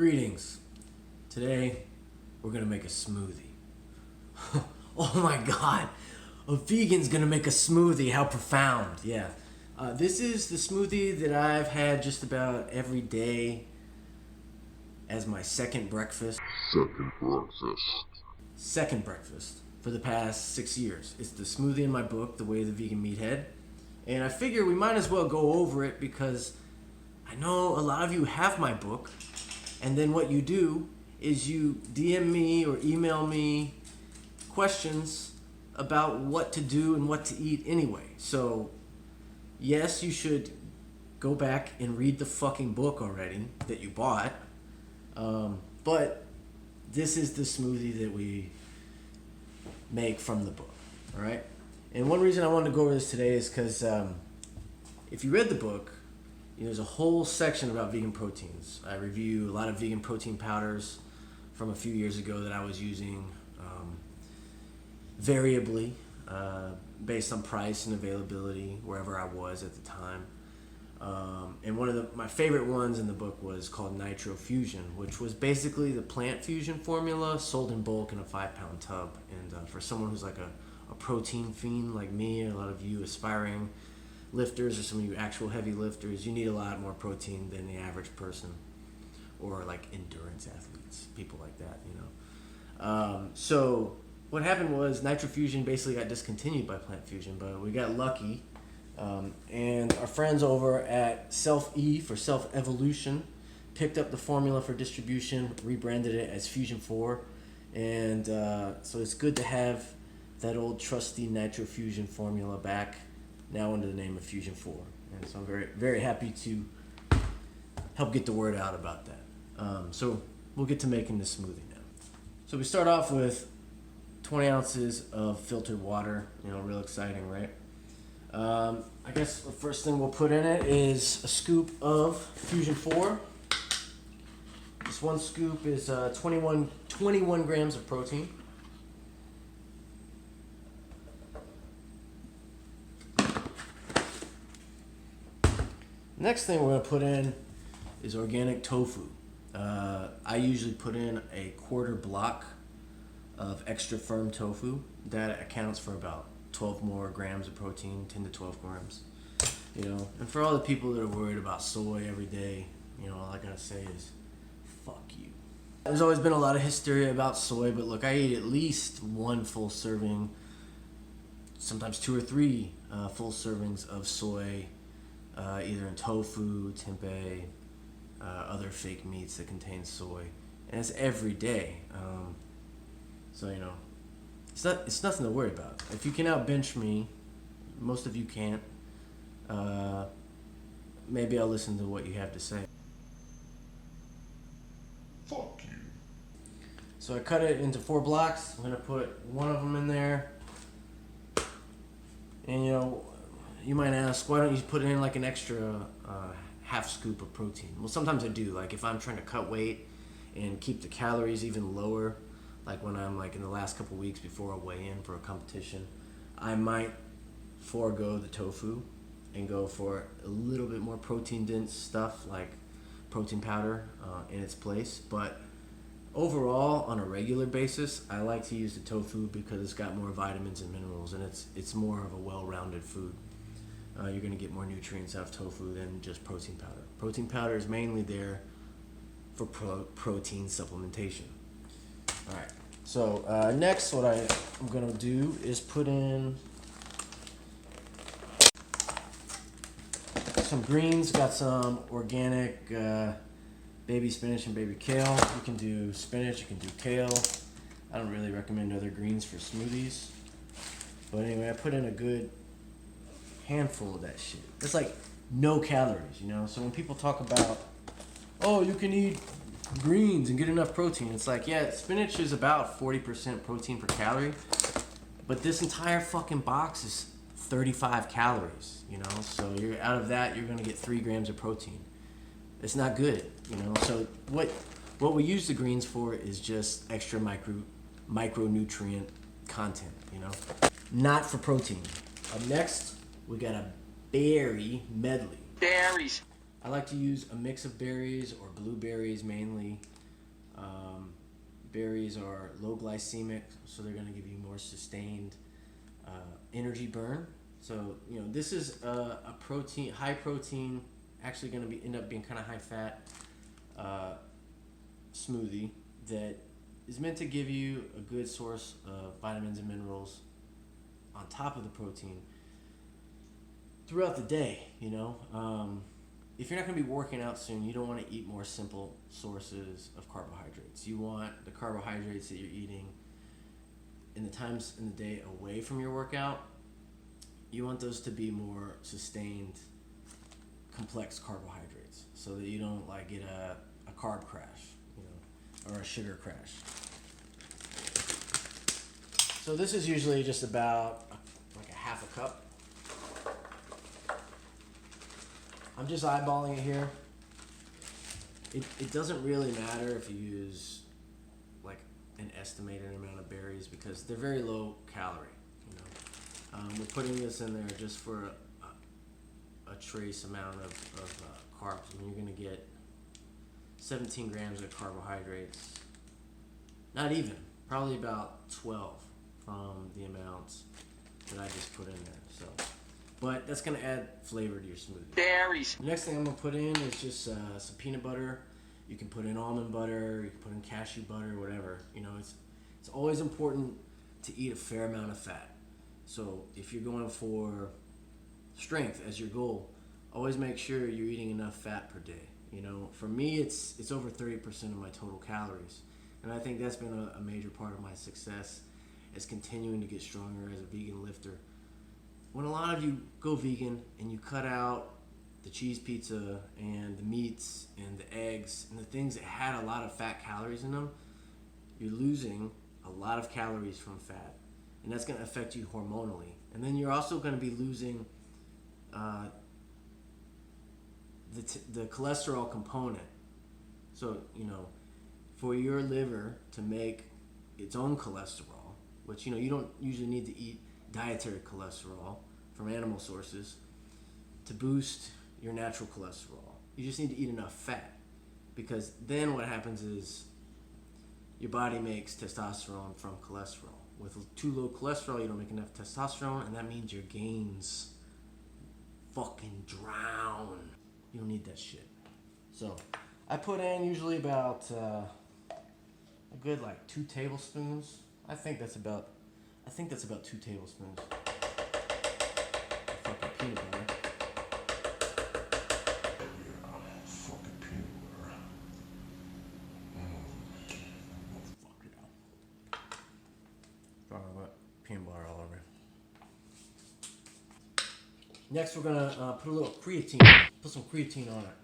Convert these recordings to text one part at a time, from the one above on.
Greetings. Today, we're gonna make a smoothie. Oh my god, a vegan's gonna make a smoothie, how profound, yeah. This is the smoothie that I've had just about every day as my second breakfast. Second breakfast for the past 6 years. It's the smoothie in my book, The Way of the Vegan Meathead. And I figure we might as well go over it because I know a lot of you have my book, and then what you do is you DM me or email me questions about what to do and what to eat anyway. So, yes, you should go back and read the fucking book already that you bought. But this is the smoothie that we make from the book, all right? And one reason I wanted to go over this today is because if you read the book, there's a whole section about vegan proteins. I review a lot of vegan protein powders from a few years ago that I was using variably based on price and availability wherever I was at the time. And one of my favorite ones in the book was called Nitro Fusion, which was basically the plant fusion formula sold in bulk in a 5-pound tub. And for someone who's like a protein fiend like me, and a lot of you aspiring lifters or some of you actual heavy lifters, you need a lot more protein than the average person, or like endurance athletes, people like that, So what happened was Nitro Fusion basically got discontinued by Plant Fusion, but we got lucky. And our friends over at Self-E for Self-Evolution picked up the formula for distribution, rebranded it as FusionFour, and so it's good to have that old trusty Nitro Fusion formula back, now under the name of FusionFour. And so I'm very, very happy to help get the word out about that. So we'll get to making this smoothie now. So we start off with 20 ounces of filtered water, real exciting, right? I guess the first thing we'll put in it is a scoop of FusionFour. This one scoop is 21 grams of protein. Next thing we're going to put in is organic tofu. I usually put in a quarter block of extra firm tofu. That accounts for about 12 more grams of protein, 10 to 12 grams. And for all the people that are worried about soy every day, all I gotta say is, fuck you. There's always been a lot of hysteria about soy, but look, I eat at least one full serving, sometimes 2 or 3 full servings of soy, either in tofu, tempeh, other fake meats that contain soy, and it's every day. It's nothing to worry about. If you can outbench me, most of you can't, maybe I'll listen to what you have to say. Fuck you. So I cut it into 4 blocks. I'm going to put one of them in there. And you might ask, why don't you put in like an extra half scoop of protein? Well, sometimes I do. Like if I'm trying to cut weight and keep the calories even lower, like when I'm like in the last couple weeks before I weigh in for a competition, I might forego the tofu and go for a little bit more protein dense stuff like protein powder in its place. But overall, on a regular basis, I like to use the tofu because it's got more vitamins and minerals, and it's more of a well-rounded food. You're going to get more nutrients out of tofu than just protein powder. Protein powder is mainly there for protein supplementation. All right, so next what I'm going to do is put in some greens. Got some organic baby spinach and baby kale. You can do spinach, you can do kale. I don't really recommend other greens for smoothies. But anyway, I put in a good handful of that shit. It's like no calories, So when people talk about, oh, you can eat greens and get enough protein, it's like, yeah, spinach is about 40% protein per calorie, but this entire fucking box is 35 calories, So you're out of that, you're gonna get 3 grams of protein. It's not good, So what we use the greens for is just extra micronutrient content, not for protein. Up next, we got a berry medley. Berries. I like to use a mix of berries or blueberries mainly. Berries are low glycemic, so they're going to give you more sustained energy burn. So, this is a protein, high protein, actually going to end up being kind of high fat smoothie that is meant to give you a good source of vitamins and minerals on top of the protein throughout the day. If you're not going to be working out soon, you don't want to eat more simple sources of carbohydrates. You want the carbohydrates that you're eating in the times in the day away from your workout. You want those to be more sustained, complex carbohydrates, so that you don't get a carb crash, or a sugar crash. So this is usually just about a half a cup. I'm just eyeballing it here. It doesn't really matter if you use an estimated amount of berries because they're very low calorie. We're putting this in there just for a trace amount of carbs. You're going to get 17 grams of carbohydrates. Not even, probably about 12 from the amounts that I just put in there. So, but that's going to add flavor to your smoothie. Berries. The next thing I'm going to put in is just some peanut butter. You can put in almond butter, you can put in cashew butter, whatever. It's always important to eat a fair amount of fat. So if you're going for strength as your goal, always make sure you're eating enough fat per day. For me, it's over 30% of my total calories. And I think that's been a major part of my success is continuing to get stronger as a vegan lifter. When a lot of you go vegan and you cut out the cheese pizza and the meats and the eggs and the things that had a lot of fat calories in them, you're losing a lot of calories from fat. And that's going to affect you hormonally. And then you're also going to be losing the cholesterol component. So, for your liver to make its own cholesterol, which, you don't usually need to eat dietary cholesterol from animal sources to boost your natural cholesterol. You just need to eat enough fat, because then what happens is your body makes testosterone from cholesterol. With too low cholesterol, you don't make enough testosterone, and that means your gains fucking drown. You don't need that shit. So I put in usually about a good 2 tablespoons. I think that's about 2 tablespoons of fucking peanut butter. Fucking peanut butter. Fuck it out. Sorry about peanut butter all over. Next, we're gonna put a little creatine. Put some creatine on it.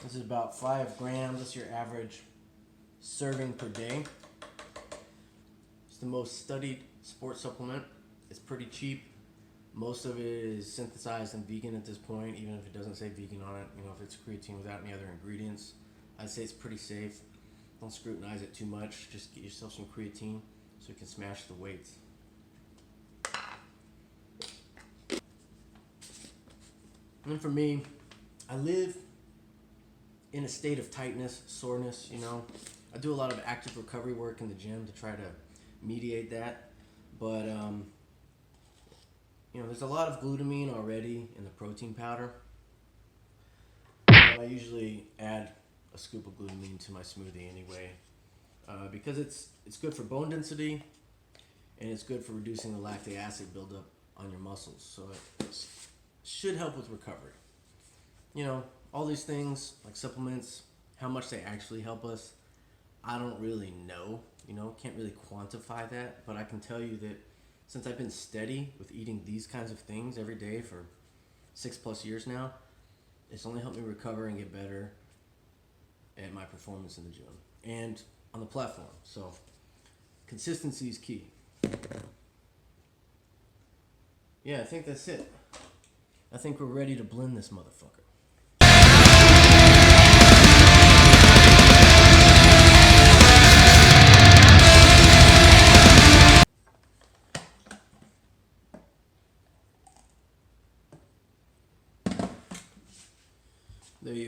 This is about 5 grams. That's your average serving per day. It's the most studied sports supplement. It's pretty cheap. Most of it is synthesized and vegan at this point, even if it doesn't say vegan on it. If it's creatine without any other ingredients, I'd say it's pretty safe. Don't scrutinize it too much. Just get yourself some creatine so you can smash the weights. And for me, I live in a state of tightness, soreness, I do a lot of active recovery work in the gym to try to mediate that. But, there's a lot of glutamine already in the protein powder. I usually add a scoop of glutamine to my smoothie anyway, because it's good for bone density and it's good for reducing the lactic acid buildup on your muscles. So it should help with recovery. All these things like supplements, how much they actually help us, I don't really know. Can't really quantify that, but I can tell you that since I've been steady with eating these kinds of things every day for 6+ years now, it's only helped me recover and get better at my performance in the gym and on the platform. So consistency is key. Yeah, I think that's it. I think we're ready to blend this motherfucker.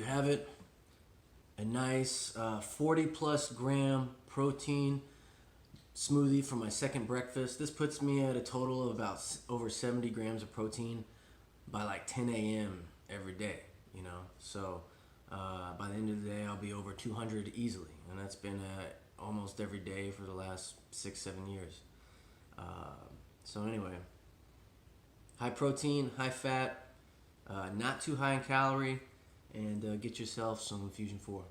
you have it. A nice 40 plus gram protein smoothie for my second breakfast. This puts me at a total of about over 70 grams of protein by like 10 a.m. every day, you know. So by the end of the day, I'll be over 200 easily. And that's been almost every day for the last 6-7 years. So anyway, high protein, high fat, not too high in calorie, and get yourself some FusionFour.